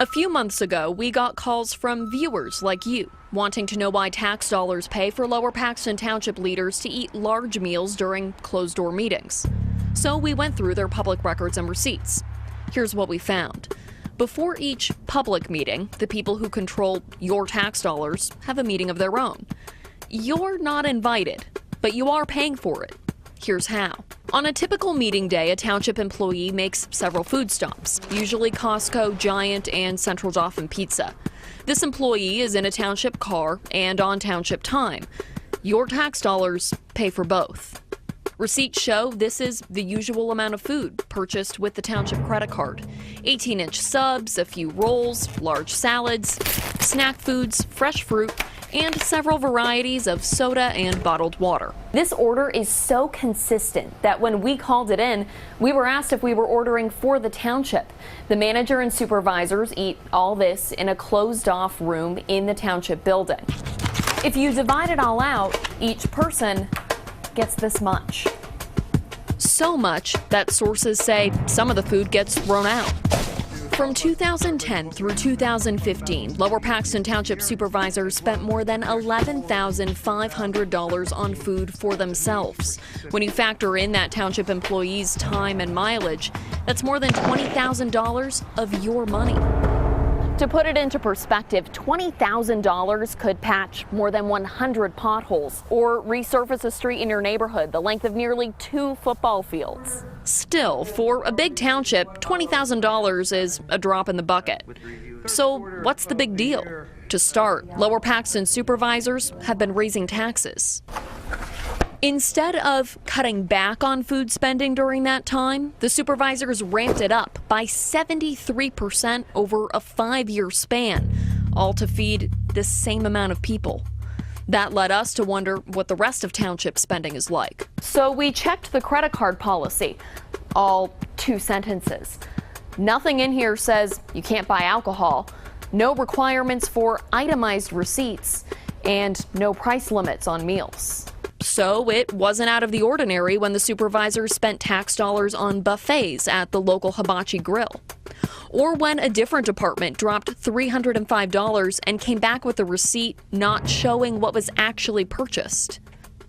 A few months ago, we got calls from viewers like you, wanting to know why tax dollars pay for Lower Paxton Township leaders to eat large meals during closed-door meetings. So we went through their public records and receipts. Here's what we found. Before each public meeting, the people who control your tax dollars have a meeting of their own. You're not invited, but you are paying for it. Here's how. On a typical meeting day, a township employee makes several food stops, usually Costco, Giant, and Central Dauphin Pizza. This employee is in a township car and on township time. Your tax dollars pay for both. Receipts show this is the usual amount of food purchased with the township credit card. 18-inch subs, a few rolls, large salads, snack foods, fresh fruit, and several varieties of soda and bottled water. This order is so consistent that when we called it in, we were asked if we were ordering for the township. The manager and supervisors eat all this in a closed-off room in the township building. If you divide it all out, each person gets this much. So much that sources say some of the food gets thrown out. From 2010 through 2015, Lower Paxton Township supervisors spent more than $11,500 on food for themselves. When you factor in that township employee's time and mileage, that's more than $20,000 of your money. To put it into perspective, $20,000 could patch more than 100 potholes or resurface a street in your neighborhood the length of nearly 2 football fields. Still, for a big township, $20,000 is a drop in the bucket. So what's the big deal? To start, Lower Paxton supervisors have been raising taxes. Instead of cutting back on food spending during that time, the supervisors ramped it up by 73% over a 5-year span, all to feed the same amount of people. That led us to wonder what the rest of township spending is like. So we checked the credit card policy, all 2 sentences. Nothing in here says you can't buy alcohol, no requirements for itemized receipts, and no price limits on meals. So it wasn't out of the ordinary when the supervisors spent tax dollars on buffets at the local hibachi grill. Or when a different department dropped $305 and came back with a receipt not showing what was actually purchased.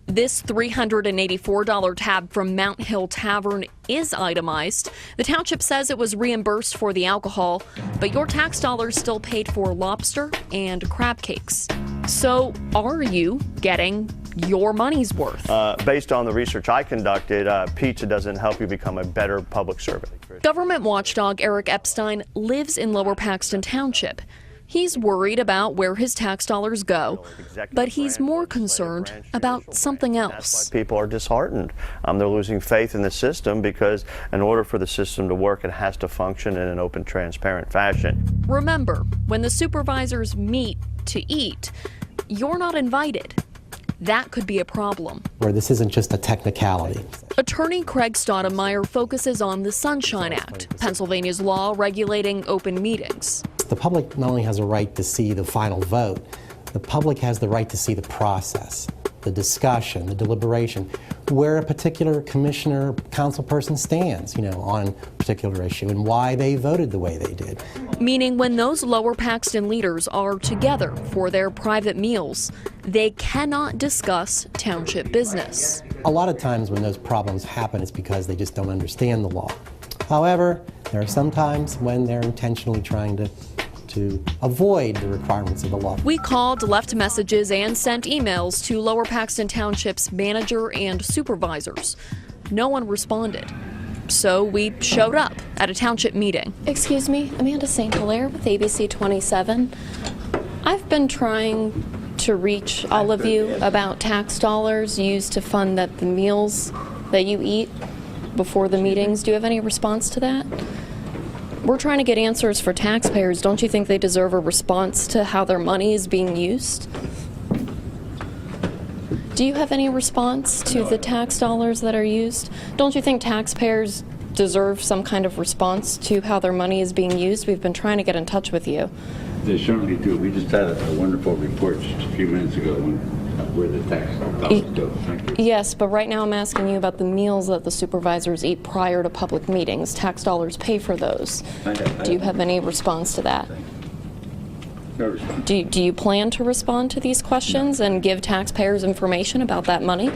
This $384 tab from Mount Hill Tavern is itemized. The township says it was reimbursed for the alcohol, but your tax dollars still paid for lobster and crab cakes. So are you getting your money's worth? Based on the research I conducted, pizza doesn't help you become a better public servant. Government watchdog Eric Epstein lives in Lower Paxton Township. He's worried about where his tax dollars go, but he's more concerned about something else. People are disheartened. They're losing faith in the system because in order for the system to work, it has to function in an open, transparent fashion. Remember, when the supervisors meet to eat, you're not invited. That could be a problem. Where this isn't just a technicality. Attorney Craig Stoudemire focuses on the Sunshine Act, Pennsylvania's law regulating open meetings. The public not only has a right to see the final vote, the public has the right to see the process, the discussion, the deliberation, where a particular commissioner, council person stands, on a particular issue and why they voted the way they did. Meaning when those Lower Paxton leaders are together for their private meals, they cannot discuss township business. A lot of times when those problems happen, it's because they just don't understand the law. However, there are some times when they're intentionally trying to avoid the requirements of the law. We called, left messages, and sent emails to Lower Paxton Township's manager and supervisors. No one responded. So we showed up at a township meeting. Excuse me, Amanda St. Hilaire with ABC 27. I've been trying to reach all of you about tax dollars used to fund the meals that you eat before the meetings. Do you have any response to that? We're trying to get answers for taxpayers. Don't you think they deserve a response to how their money is being used? Do you have any response to the tax dollars that are used? Don't you think taxpayers deserve some kind of response to how their money is being used? We've been trying to get in touch with you. They certainly do. We just had a wonderful report just a few minutes ago when where the tax dollars go. Thank you. Yes, but right now I'm asking you about the meals that the supervisors eat prior to public meetings. Tax dollars pay for those. Do you have any response to that? No response. Do you plan to respond to these questions and give taxpayers information about that money?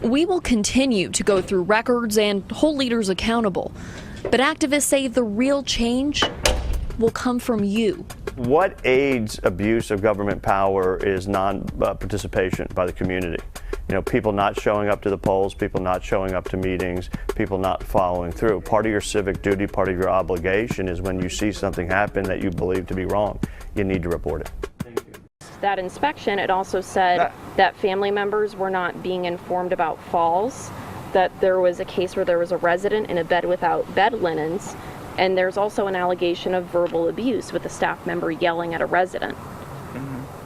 We will continue to go through records and hold leaders accountable. But activists say the real change will come from you. What aids abuse of government power is non-participation by the community. You know, people not showing up to the polls, people not showing up to meetings, people not following through. Part of your civic duty, part of your obligation is when you see something happen that you believe to be wrong, you need to report it. That inspection, it also said that family members were not being informed about falls, that there was a case where there was a resident in a bed without bed linens, and there's also an allegation of verbal abuse with a staff member yelling at a resident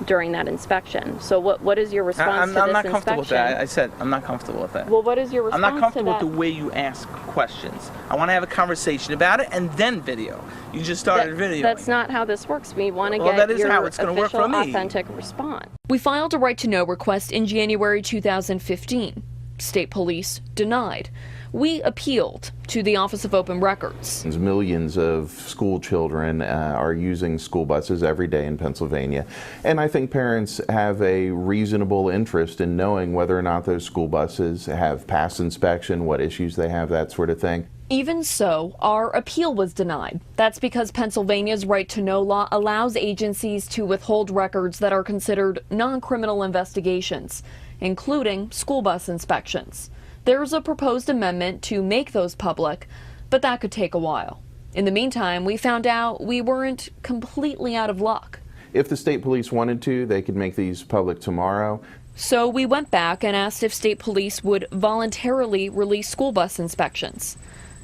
during that inspection. So what is your response to this inspection? I'm not comfortable with that. I said I'm not comfortable with that. Well, what is your response I'm not comfortable to that? with the way you ask questions. I want to have a conversation about it and then video. You just started videoing. That's not how this works. We want to Well, that get is your how it's gonna work official, for me. authentic response. We filed a right to know request in January 2015. State police denied. We appealed to the Office of Open Records. Millions of school children are using school buses every day in Pennsylvania, and I think parents have a reasonable interest in knowing whether or not those school buses have passed inspection, what issues they have, that sort of thing. Even so, our appeal was denied. That's because Pennsylvania's right to know law allows agencies to withhold records that are considered non-criminal investigations, including school bus inspections. There's a proposed amendment to make those public, but that could take a while. In the meantime, we found out we weren't completely out of luck. If the state police wanted to, they could make these public tomorrow. So we went back and asked if state police would voluntarily release school bus inspections.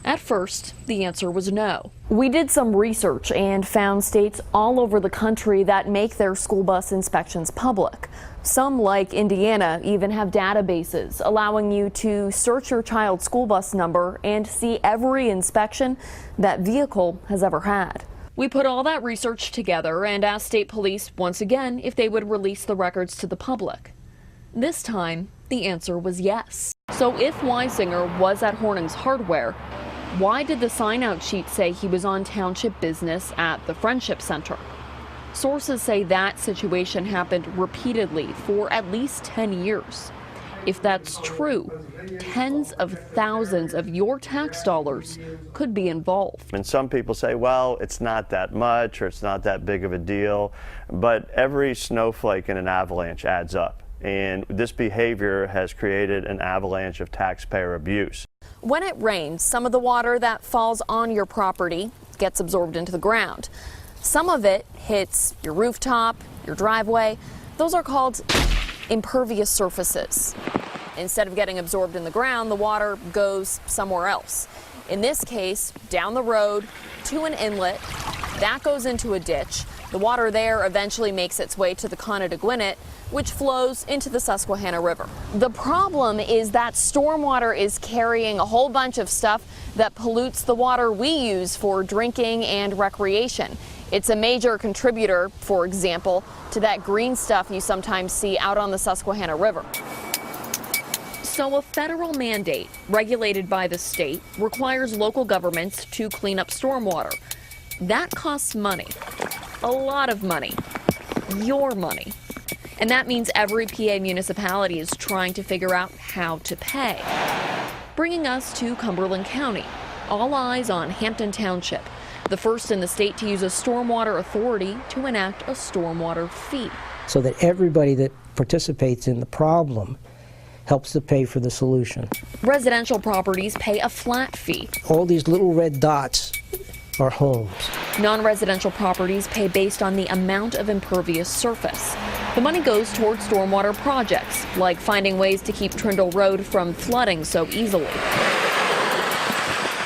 At first, the answer was no. We did some research and found states all over the country that make their school bus inspections public. Some, like Indiana, even have databases allowing you to search your child's school bus number and see every inspection that vehicle has ever had. We put all that research together and asked state police once again if they would release the records to the public. This time, the answer was yes. So if Weisinger was at Horning's Hardware, why did the sign-out sheet say he was on township business at the Friendship Center? Sources say that situation happened repeatedly for at least 10 years. If that's true, tens of thousands of your tax dollars could be involved. And some people say, well, it's not that much or it's not that big of a deal, but every snowflake in an avalanche adds up. And this behavior has created an avalanche of taxpayer abuse. When it rains, some of the water that falls on your property gets absorbed into the ground. Some of it hits your rooftop, your driveway. Those are called impervious surfaces. Instead of getting absorbed in the ground, the water goes somewhere else. In this case, down the road to an inlet, that goes into a ditch. The water there eventually makes its way to the Conneaut, which flows into the Susquehanna River. The problem is that stormwater is carrying a whole bunch of stuff that pollutes the water we use for drinking and recreation. It's a major contributor, for example, to that green stuff you sometimes see out on the Susquehanna River. So a federal mandate regulated by the state requires local governments to clean up stormwater. That costs money, a lot of money, your money. And that means every PA municipality is trying to figure out how to pay. Bringing us to Cumberland County, all eyes on Hampton Township, the first in the state to use a stormwater authority to enact a stormwater fee. So that everybody that participates in the problem helps to pay for the solution. Residential properties pay a flat fee. All these little red dots are homes. Non-residential properties pay based on the amount of impervious surface. The money goes towards stormwater projects, like finding ways to keep Trindle Road from flooding so easily.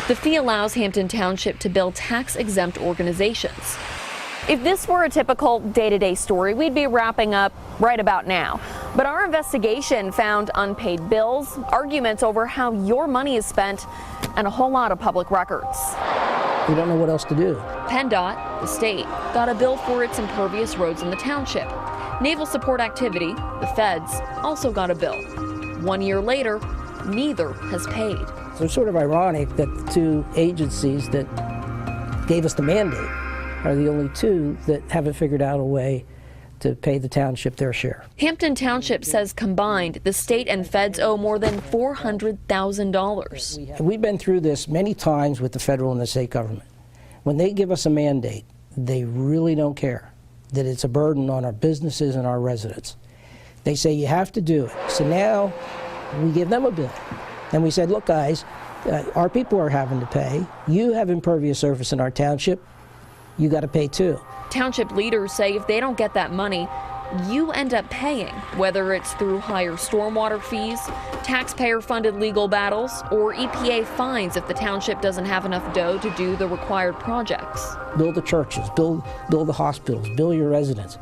The fee allows Hampton Township to build tax-exempt organizations. If this were a typical day-to-day story, we'd be wrapping up right about now. But our investigation found unpaid bills, arguments over how your money is spent, and a whole lot of public records. We don't know what else to do. PennDOT, the state, got a bill for its impervious roads in the township. Naval support activity, the feds, also got a bill. 1 year later, neither has paid. So it's sort of ironic that the two agencies that gave us the mandate are the only two that haven't figured out a way to pay the township their share. Hampton Township says combined, the state and feds owe more than $400,000. We've been through this many times with the federal and the state government. When they give us a mandate, they really don't care that it's a burden on our businesses and our residents. They say you have to do it. So now we give them a bill. And we said, look guys, our people are having to pay. You have impervious surface in our township. You got to pay too. Township leaders say if they don't get that money, you end up paying, whether it's through higher stormwater fees, taxpayer-funded legal battles, or EPA fines if the township doesn't have enough dough to do the required projects. Build the churches, build the hospitals, build your residents.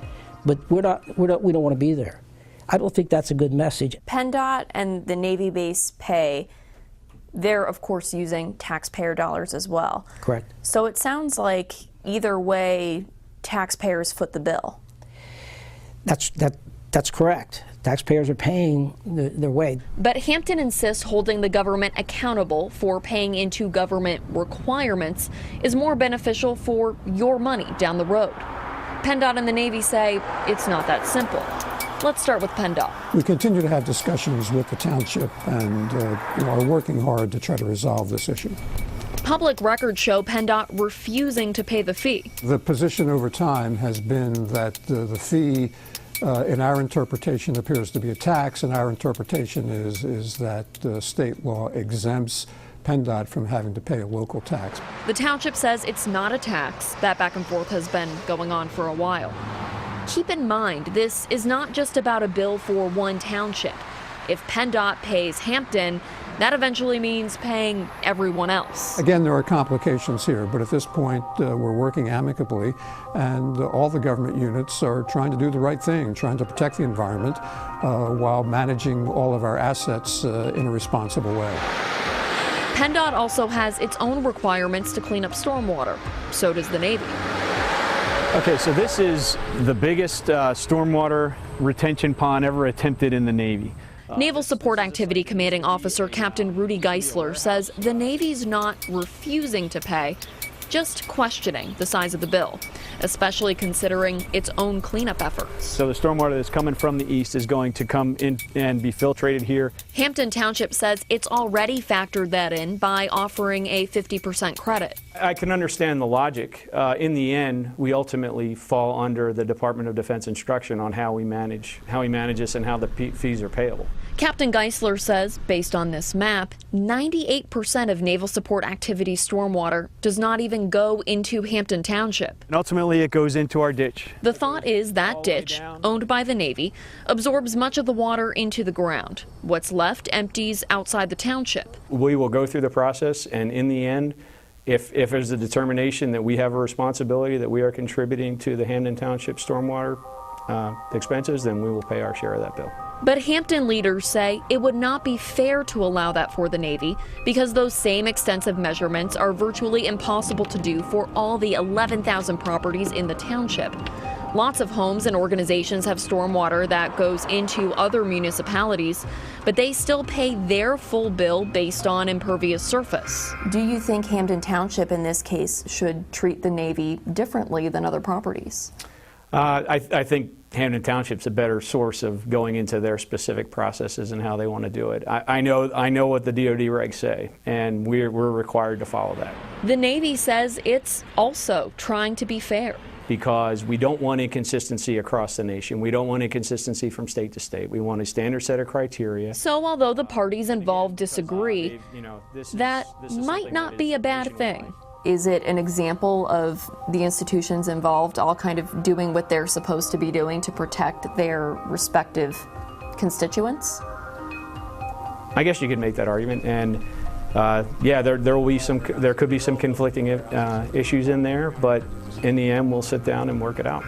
But we don't want to be there. I don't think that's a good message. PennDOT and the Navy base pay, they're of course using taxpayer dollars as well. Correct. So it sounds like either way, taxpayers foot the bill. That's correct. Taxpayers are paying their way. But Hampton insists holding the government accountable for paying into government requirements is more beneficial for your money down the road. PennDOT and the Navy say it's not that simple. Let's start with PennDOT. We continue to have discussions with the township and are working hard to try to resolve this issue. Public records show PennDOT refusing to pay the fee. The position over time has been that the fee, in our interpretation, appears to be a tax, and our interpretation is that state law exempts PennDOT from having to pay a local tax. The township says it's not a tax. That back and forth has been going on for a while. Keep in mind, this is not just about a bill for one township. If PennDOT pays Hampton, that eventually means paying everyone else. Again, there are complications here, but at this point, we're working amicably, and all the government units are trying to do the right thing, trying to protect the environment while managing all of our assets in a responsible way. PennDOT also has its own requirements to clean up stormwater. So does the Navy. Okay, so this is the biggest stormwater retention pond ever attempted in the Navy. Naval Support Activity Commanding Officer Captain Rudy Geisler says the Navy's not refusing to pay, just questioning the size of the bill, especially considering its own cleanup efforts. So the stormwater that's coming from the east is going to come in and be filtrated here. Hampton Township says it's already factored that in by offering a 50% credit. I can understand the logic. In the end, we ultimately fall under the Department of Defense instruction on how we manage this and how the fees are payable. Captain Geisler says, based on this map, 98% of Naval Support Activity stormwater does not even go into Hampton Township. And ultimately, it goes into our ditch. The thought is that ditch, owned by the Navy, absorbs much of the water into the ground. What's left empties outside the township. We will go through the process, and in the end, if there's a determination that we have a responsibility that we are contributing to the Hampton Township stormwater expenses, then we will pay our share of that bill. But Hampton leaders say it would not be fair to allow that for the Navy because those same extensive measurements are virtually impossible to do for all the 11,000 properties in the township. Lots of homes and organizations have stormwater that goes into other municipalities, but they still pay their full bill based on impervious surface. Do you think Hampton Township in this case should treat the Navy differently than other properties? I think Hampton Township's a better source of going into their specific processes and how they want to do it. I know what the DoD regs say, and we're required to follow that. The Navy says it's also trying to be fair. Because we don't want inconsistency across the nation. We don't want inconsistency from state to state. We want a standard set of criteria. So although the parties involved disagree, that might not be a bad thing. Is it an example of the institutions involved all kind of doing what they're supposed to be doing to protect their respective constituents? I guess you could make that argument, and yeah, there could be some conflicting issues in there, but in the end, we'll sit down and work it out.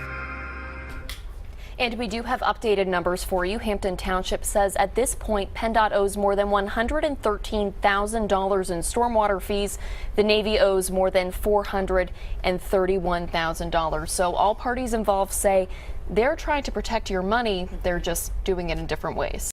And we do have updated numbers for you. Hampton Township says at this point, PennDOT owes more than $113,000 in stormwater fees. The Navy owes more than $431,000. So all parties involved say they're trying to protect your money. They're just doing it in different ways.